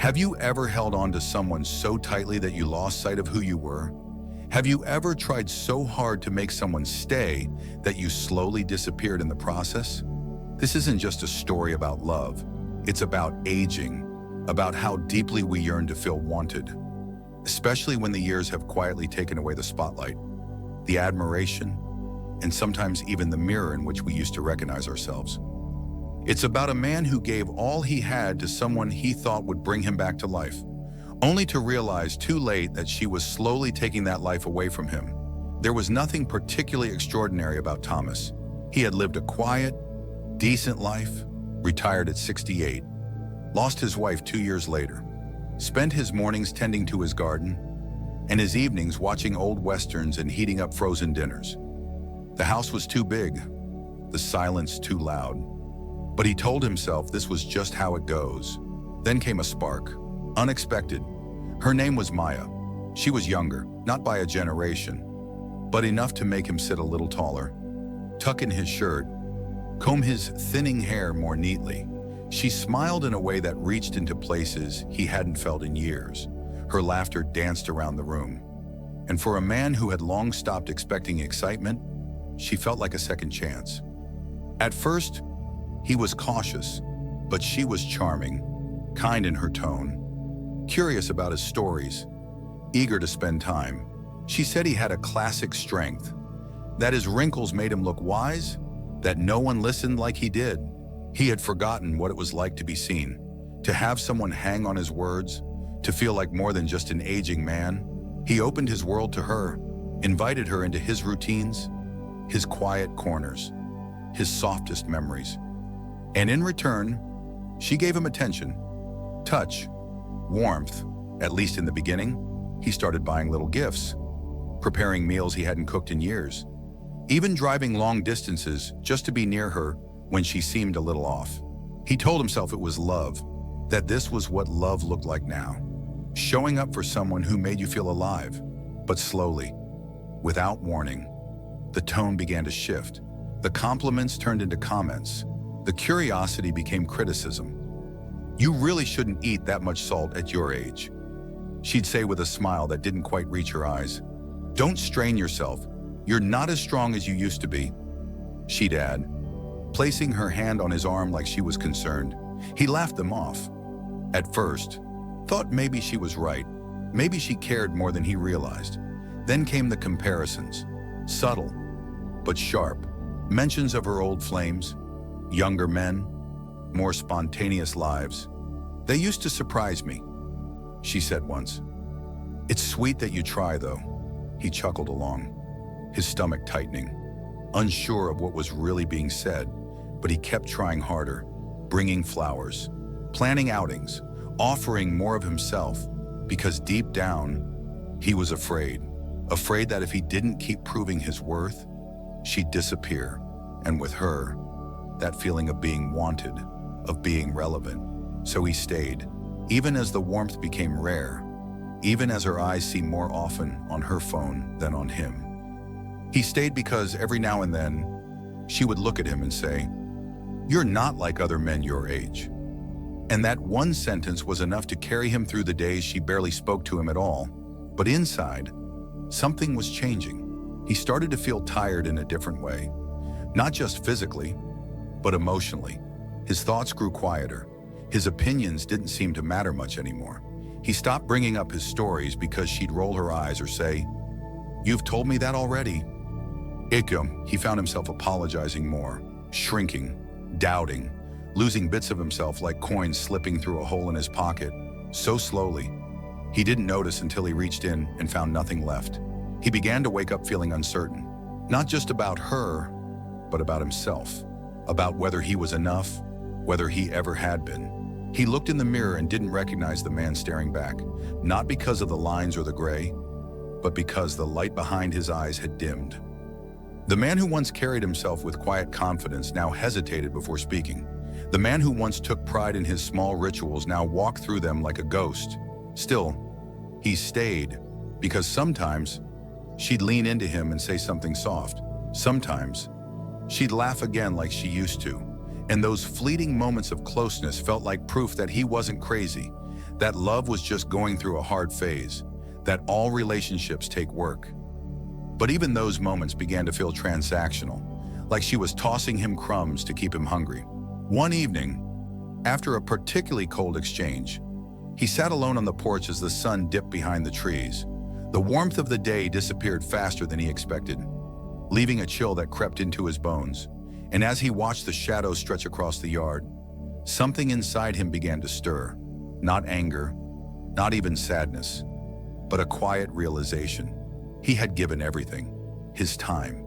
Have you ever held on to someone so tightly that you lost sight of who you were? Have you ever tried so hard to make someone stay that you slowly disappeared in the process? This isn't just a story about love. It's about aging, about how deeply we yearn to feel wanted, especially when the years have quietly taken away the spotlight, the admiration, and sometimes even the mirror in which we used to recognize ourselves. It's about a man who gave all he had to someone he thought would bring him back to life, only to realize too late that she was slowly taking that life away from him. There was nothing particularly extraordinary about Thomas. He had lived a quiet, decent life, retired at 68, lost his wife 2 years later, spent his mornings tending to his garden, and his evenings watching old westerns and heating up frozen dinners. The house was too big, the silence too loud. But he told himself this was just how it goes. Then came a spark, unexpected. Her name was Maya. She was younger, not by a generation, but enough to make him sit a little taller, tuck in his shirt, comb his thinning hair more neatly. She smiled in a way that reached into places he hadn't felt in years. Her laughter danced around the room. And for a man who had long stopped expecting excitement, she felt like a second chance. At first, he was cautious, but she was charming, kind in her tone, curious about his stories, eager to spend time. She said he had a classic strength, that his wrinkles made him look wise, that no one listened like he did. He had forgotten what it was like to be seen, to have someone hang on his words, to feel like more than just an aging man. He opened his world to her, invited her into his routines, his quiet corners, his softest memories. And in return, she gave him attention, touch, warmth. At least in the beginning, he started buying little gifts, preparing meals he hadn't cooked in years, even driving long distances just to be near her when she seemed a little off. He told himself it was love, that this was what love looked like now, showing up for someone who made you feel alive. But slowly, without warning, the tone began to shift. The compliments turned into comments. The curiosity became criticism. "You really shouldn't eat that much salt at your age," she'd say with a smile that didn't quite reach her eyes. "Don't strain yourself. You're not as strong as you used to be," she'd add, placing her hand on his arm like she was concerned. He laughed them off. At first, thought maybe she was right. Maybe she cared more than he realized. Then came the comparisons, subtle but sharp. Mentions of her old flames, younger men, more spontaneous lives. "They used to surprise me," she said once. "It's sweet that you try, though," he chuckled along, his stomach tightening, unsure of what was really being said, but he kept trying harder, bringing flowers, planning outings, offering more of himself, because deep down, he was afraid that if he didn't keep proving his worth, she'd disappear, and with her, that feeling of being wanted, of being relevant. So he stayed, even as the warmth became rare, even as her eyes seemed more often on her phone than on him. He stayed because every now and then, she would look at him and say, "You're not like other men your age." And that one sentence was enough to carry him through the days she barely spoke to him at all. But inside, something was changing. He started to feel tired in a different way, not just physically, but emotionally. His thoughts grew quieter. His opinions didn't seem to matter much anymore. He stopped bringing up his stories because she'd roll her eyes or say, "You've told me that already." He found himself apologizing more, shrinking, doubting, losing bits of himself like coins slipping through a hole in his pocket, so slowly, he didn't notice until he reached in and found nothing left. He began to wake up feeling uncertain, not just about her, but about himself, about whether he was enough, whether he ever had been. He looked in the mirror and didn't recognize the man staring back, not because of the lines or the gray, but because the light behind his eyes had dimmed. The man who once carried himself with quiet confidence now hesitated before speaking. The man who once took pride in his small rituals now walked through them like a ghost. Still, he stayed, because sometimes she'd lean into him and say something soft. Sometimes she'd laugh again like she used to. And those fleeting moments of closeness felt like proof that he wasn't crazy, that love was just going through a hard phase, that all relationships take work. But even those moments began to feel transactional, like she was tossing him crumbs to keep him hungry. One evening, after a particularly cold exchange, he sat alone on the porch as the sun dipped behind the trees. The warmth of the day disappeared faster than he expected, leaving a chill that crept into his bones. And as he watched the shadows stretch across the yard, something inside him began to stir. Not anger, not even sadness, but a quiet realization. He had given everything: his time,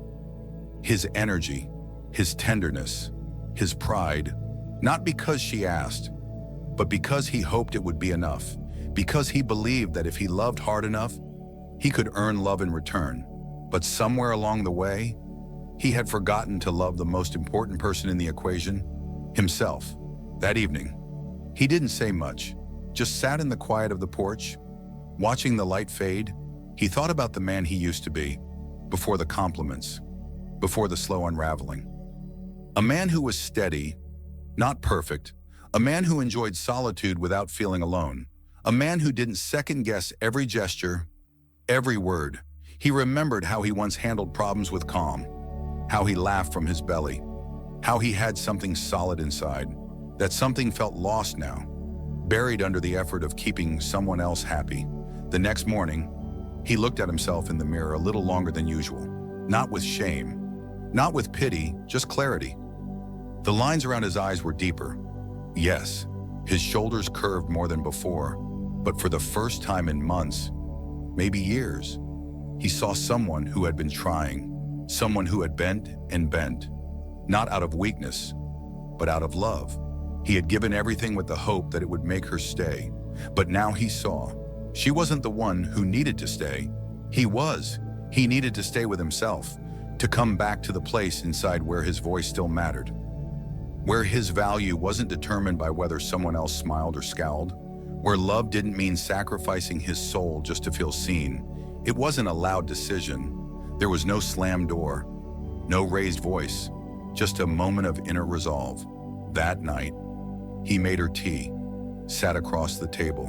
his energy, his tenderness, his pride, not because she asked, but because he hoped it would be enough, because he believed that if he loved hard enough, he could earn love in return. But somewhere along the way, he had forgotten to love the most important person in the equation, himself. That evening, he didn't say much, just sat in the quiet of the porch, watching the light fade. He thought about the man he used to be, before the compliments, before the slow unraveling. A man who was steady, not perfect, a man who enjoyed solitude without feeling alone, a man who didn't second-guess every gesture, every word. He remembered how he once handled problems with calm, how he laughed from his belly, how he had something solid inside. That something felt lost now, buried under the effort of keeping someone else happy. The next morning, he looked at himself in the mirror a little longer than usual, not with shame, not with pity, just clarity. The lines around his eyes were deeper. Yes, his shoulders curved more than before, but for the first time in months, maybe years, he saw someone who had been trying, someone who had bent and bent, not out of weakness, but out of love. He had given everything with the hope that it would make her stay, but now he saw she wasn't the one who needed to stay. He needed to stay with himself, to come back to the place inside where his voice still mattered, where his value wasn't determined by whether someone else smiled or scowled, where love didn't mean sacrificing his soul just to feel seen. It wasn't a loud decision. There was no slammed door, no raised voice, just a moment of inner resolve. That night, he made her tea, sat across the table,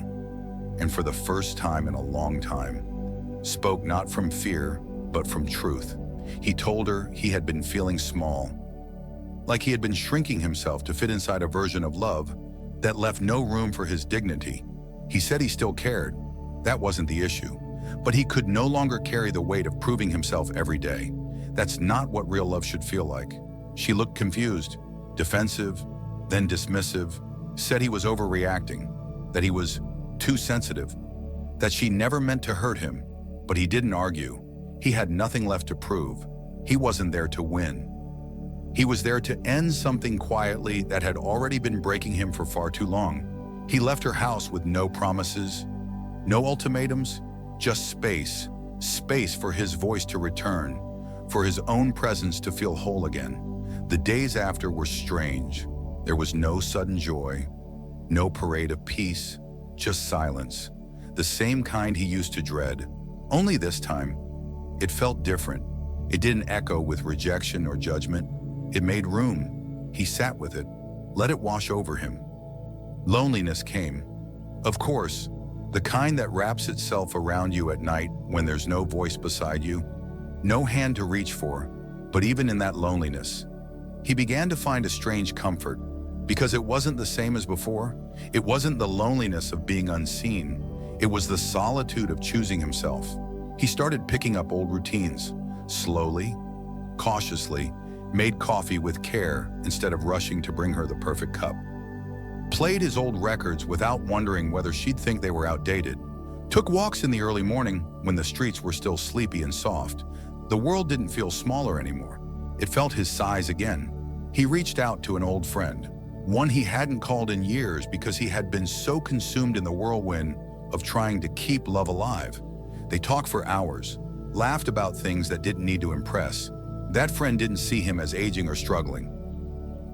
and for the first time in a long time, spoke not from fear, but from truth. He told her he had been feeling small, like he had been shrinking himself to fit inside a version of love that left no room for his dignity. He said he still cared. That wasn't the issue. But he could no longer carry the weight of proving himself every day. That's not what real love should feel like. She looked confused, defensive, then dismissive, said he was overreacting, that he was too sensitive, that she never meant to hurt him. But he didn't argue. He had nothing left to prove. He wasn't there to win. He was there to end something quietly that had already been breaking him for far too long. He left her house with no promises, no ultimatums, just space for his voice to return, for his own presence to feel whole again. The days after were strange. There was no sudden joy, no parade of peace, just silence. The same kind he used to dread. Only this time, it felt different. It didn't echo with rejection or judgment. It made room. He sat with it, let it wash over him. Loneliness came. Of course, the kind that wraps itself around you at night when there's no voice beside you, no hand to reach for. But even in that loneliness, he began to find a strange comfort, because it wasn't the same as before. It wasn't the loneliness of being unseen. It was the solitude of choosing himself. He started picking up old routines, slowly, cautiously, made coffee with care instead of rushing to bring her the perfect cup. Played his old records without wondering whether she'd think they were outdated. Took walks in the early morning when the streets were still sleepy and soft. The world didn't feel smaller anymore. It felt his size again. He reached out to an old friend, one he hadn't called in years because he had been so consumed in the whirlwind of trying to keep love alive. They talked for hours, laughed about things that didn't need to impress. That friend didn't see him as aging or struggling,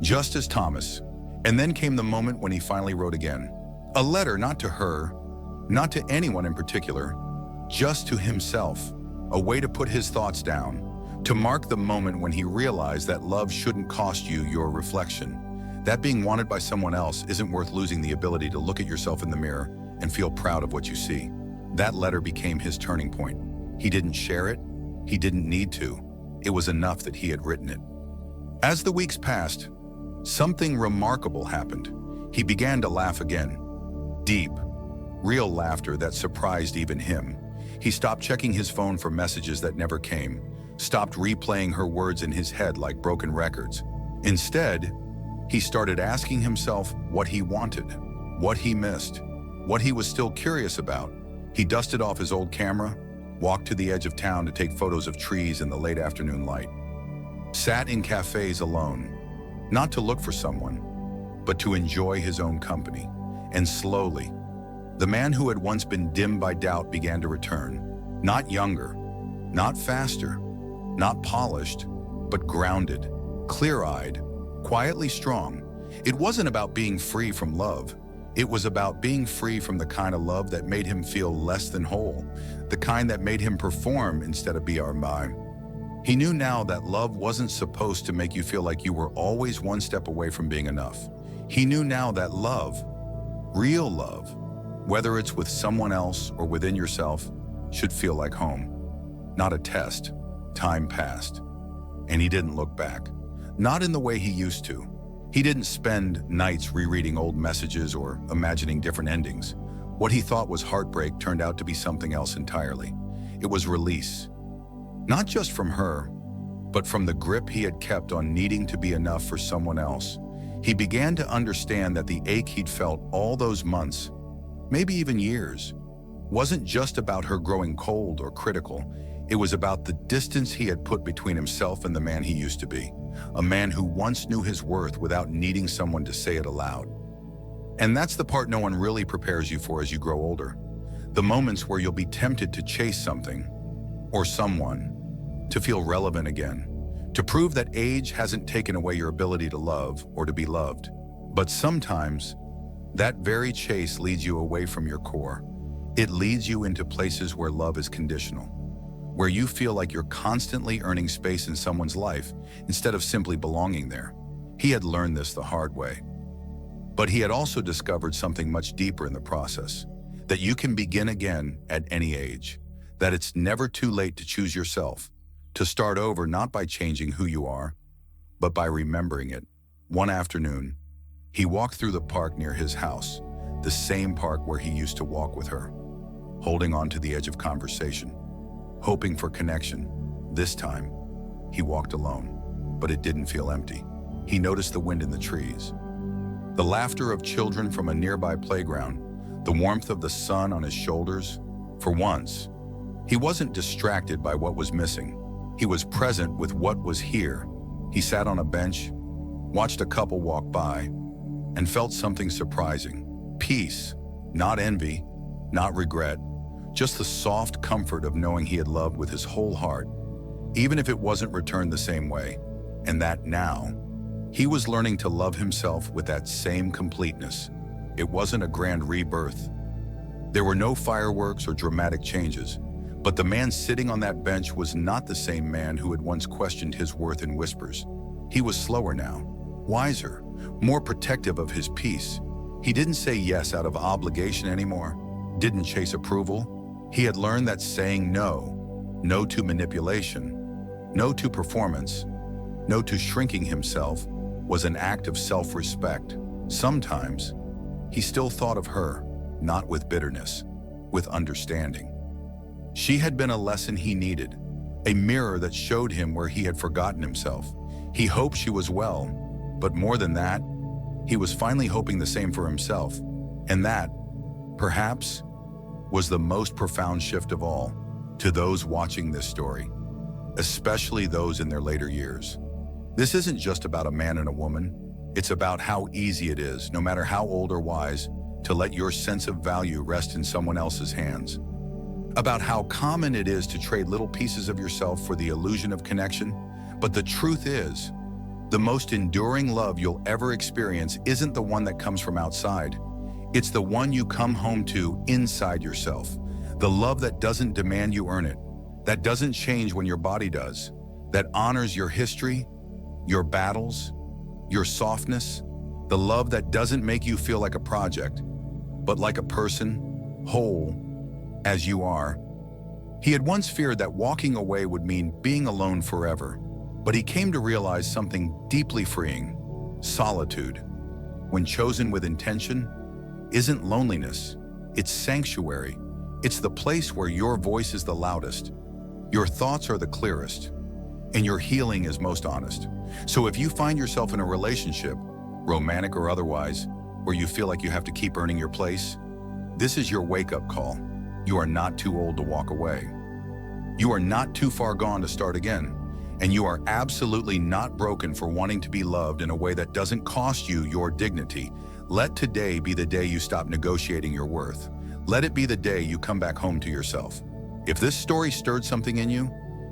just as Thomas. And then came the moment when he finally wrote again. A letter, not to her, not to anyone in particular, just to himself. A way to put his thoughts down, to mark the moment when he realized that love shouldn't cost you your reflection. That being wanted by someone else isn't worth losing the ability to look at yourself in the mirror and feel proud of what you see. That letter became his turning point. He didn't share it. He didn't need to. It was enough that he had written it. As the weeks passed, something remarkable happened. He began to laugh again. Deep, real laughter that surprised even him. He stopped checking his phone for messages that never came, stopped replaying her words in his head like broken records. Instead, he started asking himself what he wanted, what he missed, what he was still curious about. He dusted off his old camera, walked to the edge of town to take photos of trees in the late afternoon light. Sat in cafes alone, not to look for someone, but to enjoy his own company. And slowly, the man who had once been dimmed by doubt began to return. Not younger, not faster, not polished, but grounded, clear-eyed, quietly strong. It wasn't about being free from love. It was about being free from the kind of love that made him feel less than whole, the kind that made him perform instead of be our mind. He knew now that love wasn't supposed to make you feel like you were always one step away from being enough. He knew now that love, real love, whether it's with someone else or within yourself, should feel like home. Not a test. Time passed. And he didn't look back. Not in the way he used to. He didn't spend nights rereading old messages or imagining different endings. What he thought was heartbreak turned out to be something else entirely. It was release. Not just from her, but from the grip he had kept on needing to be enough for someone else. He began to understand that the ache he'd felt all those months, maybe even years, wasn't just about her growing cold or critical. It was about the distance he had put between himself and the man he used to be. A man who once knew his worth without needing someone to say it aloud. And that's the part no one really prepares you for as you grow older. The moments where you'll be tempted to chase something or someone, to feel relevant again, to prove that age hasn't taken away your ability to love or to be loved. But sometimes, that very chase leads you away from your core. It leads you into places where love is conditional, where you feel like you're constantly earning space in someone's life instead of simply belonging there. He had learned this the hard way. But he had also discovered something much deeper in the process, that you can begin again at any age, that it's never too late to choose yourself, to start over not by changing who you are, but by remembering it. One afternoon, he walked through the park near his house, the same park where he used to walk with her, holding on to the edge of conversation, hoping for connection. This time, he walked alone, but it didn't feel empty. He noticed the wind in the trees, the laughter of children from a nearby playground, the warmth of the sun on his shoulders. For once, he wasn't distracted by what was missing. He was present with what was here. He sat on a bench, watched a couple walk by, and felt something surprising. Peace, not envy, not regret, just the soft comfort of knowing he had loved with his whole heart, even if it wasn't returned the same way, and that now, he was learning to love himself with that same completeness. It wasn't a grand rebirth. There were no fireworks or dramatic changes, but the man sitting on that bench was not the same man who had once questioned his worth in whispers. He was slower now, wiser, more protective of his peace. He didn't say yes out of obligation anymore, didn't chase approval. He had learned that saying no to manipulation, no to performance, no to shrinking himself, was an act of self-respect. Sometimes, he still thought of her, not with bitterness, with understanding. She had been a lesson he needed, a mirror that showed him where he had forgotten himself. He hoped she was well, but more than that, he was finally hoping the same for himself. And that, perhaps, was the most profound shift of all to those watching this story, especially those in their later years. This isn't just about a man and a woman. It's about how easy it is, no matter how old or wise, to let your sense of value rest in someone else's hands. About how common it is to trade little pieces of yourself for the illusion of connection. But the truth is, the most enduring love you'll ever experience isn't the one that comes from outside. It's the one you come home to inside yourself. The love that doesn't demand you earn it, that doesn't change when your body does, that honors your history, your battles, your softness, the love that doesn't make you feel like a project, but like a person, whole, as you are. He had once feared that walking away would mean being alone forever, but he came to realize something deeply freeing: solitude, when chosen with intention, isn't loneliness, it's sanctuary. It's the place where your voice is the loudest, your thoughts are the clearest, and your healing is most honest. So if you find yourself in a relationship, romantic or otherwise, where you feel like you have to keep earning your place, this is your wake-up call. You are not too old to walk away. You are not too far gone to start again. And you are absolutely not broken for wanting to be loved in a way that doesn't cost you your dignity. Let today be the day you stop negotiating your worth. Let it be the day you come back home to yourself. If this story stirred something in you,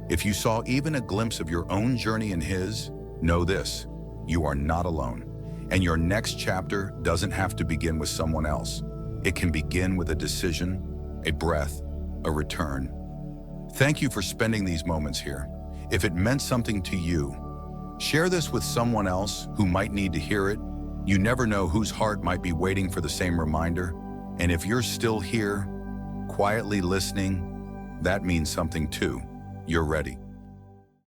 if you saw even a glimpse of your own journey in his, know this: you are not alone. And your next chapter doesn't have to begin with someone else. It can begin with a decision, a breath, a return. Thank you for spending these moments here. If it meant something to you, share this with someone else who might need to hear it. You never know whose heart might be waiting for the same reminder. And if you're still here, quietly listening, that means something too. You're ready.